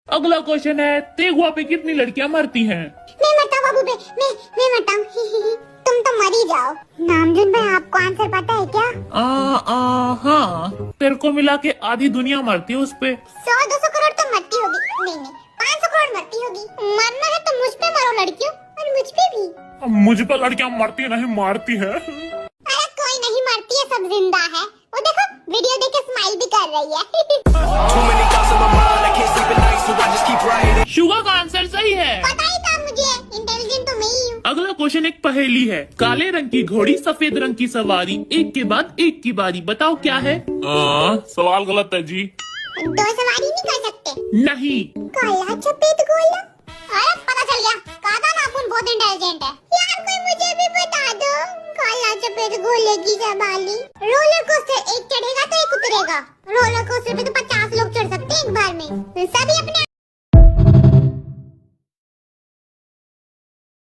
अगला क्वेश्चन है, तेगुआ पे कितनी लड़कियां मरती हैं? मैं मरता बाबू बे, मैं मरता हूँ। तुम तो मर ही जाओ। नामजुन भाई, आपको आंसर पता है क्या? हाँ, तेरे को मिला के आधी दुनिया मरती है उस पे। 100-200 करोड़ तो मरती होगी। नहीं, 500 करोड़ मरती होगी। मरना है तो मुझ पे मरो लड़कियों, और मुझ पे भी। मुझ पे लड़कियां मरती नहीं, मारती है। अरे कोई नहीं मरती है, सब जिंदा है। वो देखो, वीडियो देख के स्माइल भी कर रही है। शुगर का आंसर सही है। पता ही था मुझे, इंटेलिजेंट तो मैं ही हूँ। अगला क्वेश्चन एक पहेली है। काले रंग की घोड़ी, सफेद रंग की सवारी, एक के बाद एक की बारी, बताओ क्या है? सवाल गलत है जी। दो सवारी नहीं कर सकते? नहीं। काला सफेद गोला। अरे पता चल गया, कहा था ना अपन बहुत इंटेलिजेंट है। यार कोई मुझे भी बता दो, काला सफेद गोले की सवारी। रोलर कोस्टर एक चढ़ेगा तो एक उतरेगा। रोलर कोस्टर पे तो 50 लोग चढ़ सकते हैं एक बार में। सभी अपने